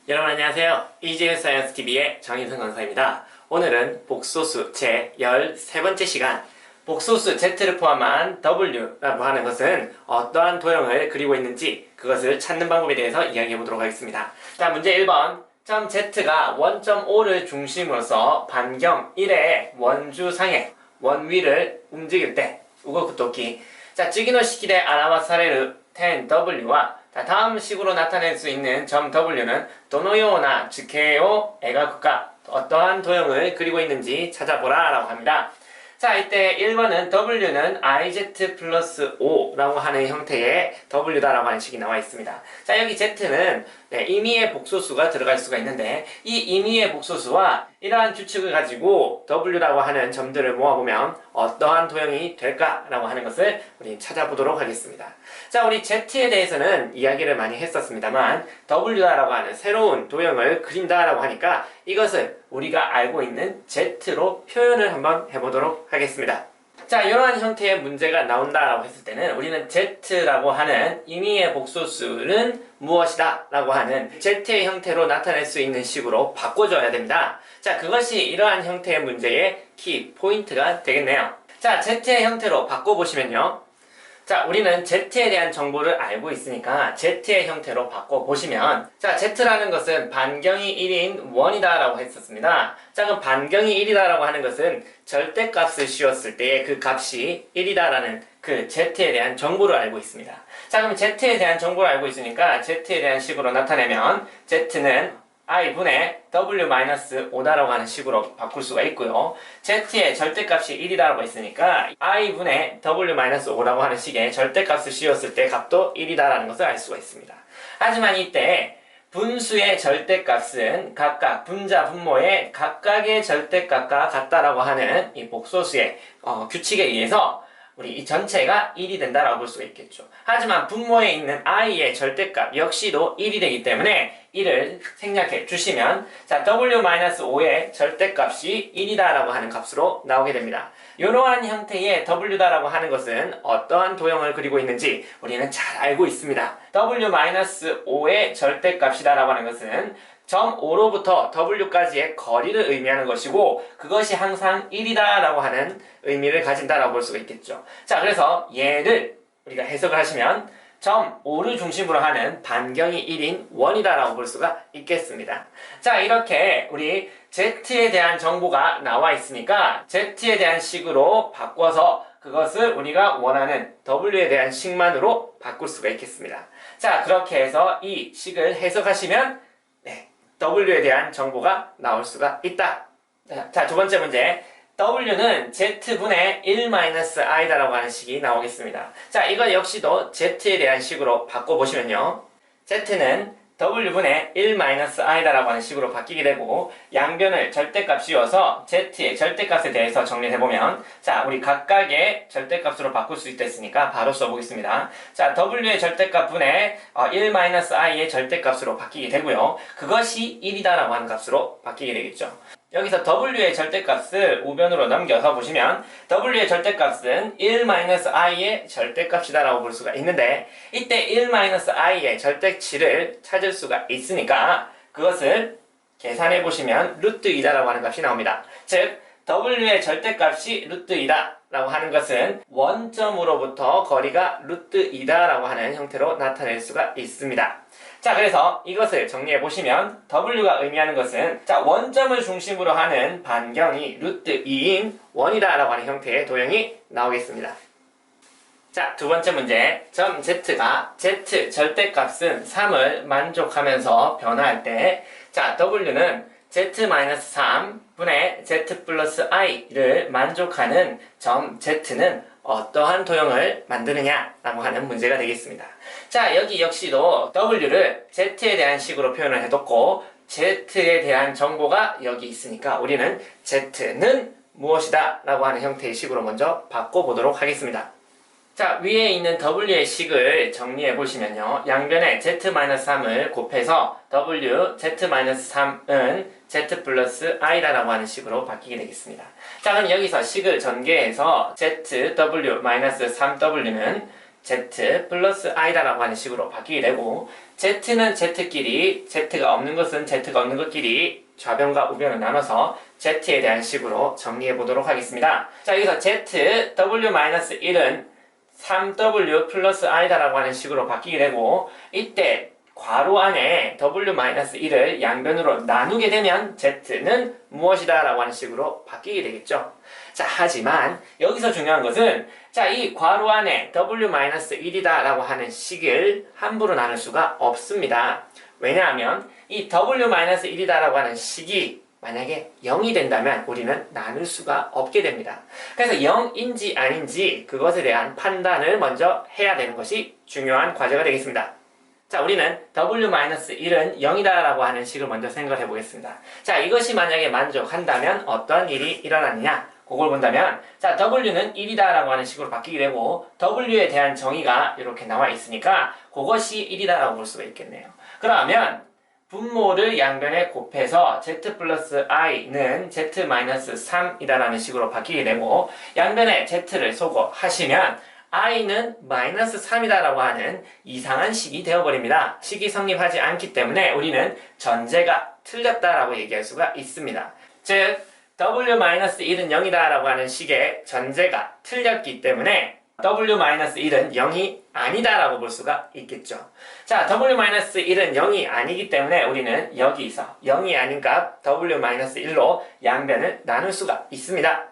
여러분 안녕하세요. 이지우 사이언스 TV의 정인승 강사입니다. 오늘은 복소수 제 13번째 시간, 복소수 Z를 포함한 W라고 하는 것은 어떠한 도형을 그리고 있는지 그것을 찾는 방법에 대해서 이야기해 보도록 하겠습니다. 자, 문제 1번. 점 Z가 원점 O를 중심으로서 반경 1의 원주상의 원위를 움직일 때 우거쿠토키. 자, 쯔기노시키데 아라와사레르 10W와 다음 식으로 나타낼 수 있는 점 W는 도노요나 즈케오 에가쿠가 어떠한 도형을 그리고 있는지 찾아보라 라고 합니다. 자, 이때 1번은 W는 IZ 플러스 O라고 하는 형태의 W다라고 하는 식이 나와 있습니다. 자, 여기 Z는 임의의 복소수가 들어갈 수가 있는데, 이 임의의 복소수와 이러한 규칙을 가지고 W라고 하는 점들을 모아보면 어떠한 도형이 될까라고 하는 것을 우리 찾아보도록 하겠습니다. 자, 우리 Z에 대해서는 이야기를 많이 했었습니다만, W라고 하는 새로운 도형을 그린다라고 하니까 이것을 우리가 알고 있는 Z로 표현을 한번 해보도록 하겠습니다. 자, 이러한 형태의 문제가 나온다라고 했을 때는 우리는 Z라고 하는 임의의 복소수는 무엇이다 라고 하는 Z의 형태로 나타낼 수 있는 식으로 바꿔줘야 됩니다. 자, 그것이 이러한 형태의 문제의 키 포인트가 되겠네요. 자, Z의 형태로 바꿔보시면요, 자, 우리는 Z에 대한 정보를 알고 있으니까 Z의 형태로 바꿔보시면, 자, Z라는 것은 반경이 1인 원이다 라고 했었습니다. 자, 그럼 반경이 1이다 라고 하는 것은 절대값을 씌웠을 때의 그 값이 1이다 라는 그 Z에 대한 정보를 알고 있습니다. 자, 그럼 Z에 대한 정보를 알고 있으니까 Z에 대한 식으로 나타내면 Z는 i분의 w-5다라고 하는 식으로 바꿀 수가 있고요. Z의 절대값이 1이다라고 했으니까 i분의 w-5라고 하는 식의 절대값을 씌웠을 때 값도 1이다라는 것을 알 수가 있습니다. 하지만 이때 분수의 절대값은 각각 분자, 분모의 각각의 절대값과 같다라고 하는 이 복소수의 규칙에 의해서 우리 이 전체가 1이 된다라고 볼 수가 있겠죠. 하지만 분모에 있는 i의 절대값 역시도 1이 되기 때문에 1을 생략해 주시면, 자, w-5의 절대값이 1이다라고 하는 값으로 나오게 됩니다. 이러한 형태의 w다라고 하는 것은 어떠한 도형을 그리고 있는지 우리는 잘 알고 있습니다. w-5의 절대값이다라고 하는 것은 점 O로부터 W까지의 거리를 의미하는 것이고, 그것이 항상 1이다 라고 하는 의미를 가진다라고 볼 수가 있겠죠. 자, 그래서 얘를 우리가 해석을 하시면 점 O를 중심으로 하는 반경이 1인 원이다 라고 볼 수가 있겠습니다. 자, 이렇게 우리 Z에 대한 정보가 나와 있으니까 Z에 대한 식으로 바꿔서 그것을 우리가 원하는 W에 대한 식만으로 바꿀 수가 있겠습니다. 자, 그렇게 해서 이 식을 해석하시면 W에 대한 정보가 나올 수가 있다. 자, 두 번째 문제. W는 Z분의 1-I다라고 하는 식이 나오겠습니다. 자, 이거 역시도 Z에 대한 식으로 바꿔보시면요, Z는 W분의 1-I다라고 하는 식으로 바뀌게 되고, 양변을 절대값 씌워서 Z의 절대값에 대해서 정리를 해보면, 자, 우리 각각의 절대값으로 바꿀 수 있다 했으니까 바로 써보겠습니다. 자, W의 절대값분의 1-I의 절대값으로 바뀌게 되고요, 그것이 1이다라고 하는 값으로 바뀌게 되겠죠. 여기서 W의 절대값을 우변으로 넘겨서 보시면 W의 절대값은 1-I의 절대값이다라고 볼 수가 있는데, 이때 1-I의 절대치를 찾을 수가 있으니까 그것을 계산해 보시면 루트 2다라고 하는 값이 나옵니다. 즉, W의 절대값이 루트 2다 라고 하는 것은 원점으로부터 거리가 루트 2다라고 하는 형태로 나타낼 수가 있습니다. 자, 그래서 이것을 정리해 보시면 W가 의미하는 것은, 자, 원점을 중심으로 하는 반경이 루트 2인 원이다 라고 하는 형태의 도형이 나오겠습니다. 자, 두 번째 문제. 점 Z가 Z 절대값은 3을 만족하면서 변화할 때, 자, W는 Z-3분의 Z 플러스 I를 만족하는 점 Z는 어떠한 도형을 만드느냐라고 하는 문제가 되겠습니다. 자, 여기 역시도 W를 Z에 대한 식으로 표현을 해뒀고, Z에 대한 정보가 여기 있으니까 우리는 Z는 무엇이다 라고 하는 형태의 식으로 먼저 바꿔보도록 하겠습니다. 자, 위에 있는 W의 식을 정리해 보시면요, 양변에 Z-3을 곱해서 W, Z-3은 Z 플러스 I다라고 하는 식으로 바뀌게 되겠습니다. 자, 그럼 여기서 식을 전개해서 ZW-3W는 Z 플러스 I다라고 하는 식으로 바뀌게 되고, Z는 Z끼리, Z가 없는 것은 Z가 없는 것끼리 좌변과 우변을 나눠서 Z에 대한 식으로 정리해 보도록 하겠습니다. 자, 여기서 Z, W-1은 3W 플러스 I다라고 하는 식으로 바뀌게 되고, 이때 괄호 안에 W-1을 양변으로 나누게 되면 Z는 무엇이다 라고 하는 식으로 바뀌게 되겠죠. 자, 하지만 여기서 중요한 것은 자, 이 괄호 안에 W-1이다 라고 하는 식을 함부로 나눌 수가 없습니다. 왜냐하면 이 W-1이다 라고 하는 식이 만약에 0이 된다면 우리는 나눌 수가 없게 됩니다. 그래서 0인지 아닌지 그것에 대한 판단을 먼저 해야 되는 것이 중요한 과제가 되겠습니다. 자, 우리는 W-1은 0이다 라고 하는 식을 먼저 생각해 보겠습니다. 자, 이것이 만약에 만족한다면 어떤 일이 일어나느냐? 그걸 본다면, 자, W는 1이다 라고 하는 식으로 바뀌게 되고, W에 대한 정의가 이렇게 나와 있으니까, 그것이 1이다 라고 볼 수가 있겠네요. 그러면, 분모를 양변에 곱해서 Z 플러스 I는 Z-3이다 라는 식으로 바뀌게 되고, 양변에 Z를 소거하시면, I는 마이너스 3이다 라고 하는 이상한 식이 되어버립니다. 식이 성립하지 않기 때문에 우리는 전제가 틀렸다라고 얘기할 수가 있습니다. 즉, W-1은 0이다 라고 하는 식의 전제가 틀렸기 때문에 W-1은 0이 아니다 라고 볼 수가 있겠죠. 자, W-1은 0이 아니기 때문에 우리는 여기서 0이 아닌 값 W-1로 양변을 나눌 수가 있습니다.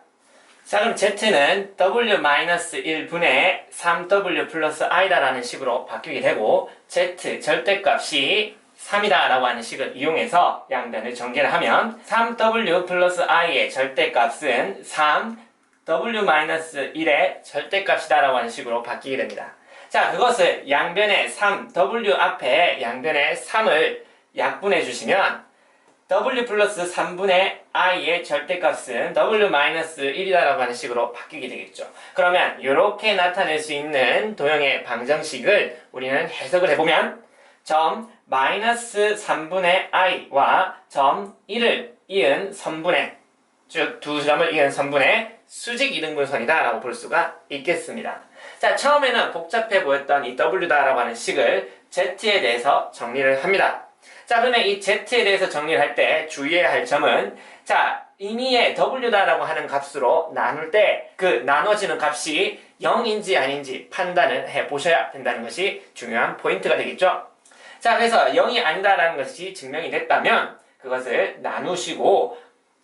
자, 그럼 Z는 W-1분의 3W 플러스 I다 라는 식으로 바뀌게 되고, Z 절대값이 3이다 라고 하는 식을 이용해서 양변을 전개를 하면 3W 플러스 I의 절대값은 3W-1의 절대값이다 라고 하는 식으로 바뀌게 됩니다. 자, 그것을 양변의 3W 앞에 양변의 3을 약분해 주시면 W 플러스 3분의 I의 절대값은 W-1이다 라고 하는 식으로 바뀌게 되겠죠. 그러면 이렇게 나타낼 수 있는 도형의 방정식을 우리는 해석을 해보면 점 마이너스 3분의 I와 점 1을 이은 선분의, 즉 두 점을 이은 선분의 수직 이등분선이다 라고 볼 수가 있겠습니다. 자, 처음에는 복잡해 보였던 이 W다 라고 하는 식을 Z에 대해서 정리를 합니다. 자, 그러면 이 Z에 대해서 정리를 할 때 주의해야 할 점은, 자, 임의의 W다라고 하는 값으로 나눌 때 그 나눠지는 값이 0인지 아닌지 판단을 해 보셔야 된다는 것이 중요한 포인트가 되겠죠. 자, 그래서 0이 아니다라는 것이 증명이 됐다면 그것을 나누시고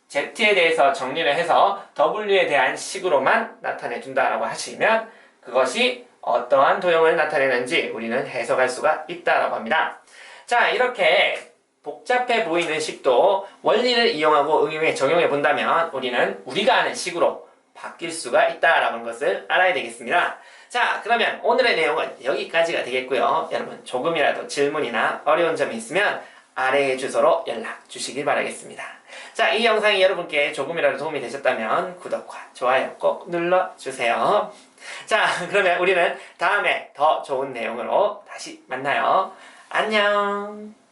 Z에 대해서 정리를 해서 W에 대한 식으로만 나타내 준다라고 하시면 그것이 어떠한 도형을 나타내는지 우리는 해석할 수가 있다라고 합니다. 자, 이렇게 복잡해 보이는 식도 원리를 이용하고 응용에 적용해 본다면 우리는 우리가 아는 식으로 바뀔 수가 있다라는 것을 알아야 되겠습니다. 자, 그러면 오늘의 내용은 여기까지가 되겠고요. 여러분 조금이라도 질문이나 어려운 점이 있으면 아래의 주소로 연락 주시길 바라겠습니다. 자, 이 영상이 여러분께 조금이라도 도움이 되셨다면 구독과 좋아요 꼭 눌러주세요. 자, 그러면 우리는 다음에 더 좋은 내용으로 다시 만나요. 안녕.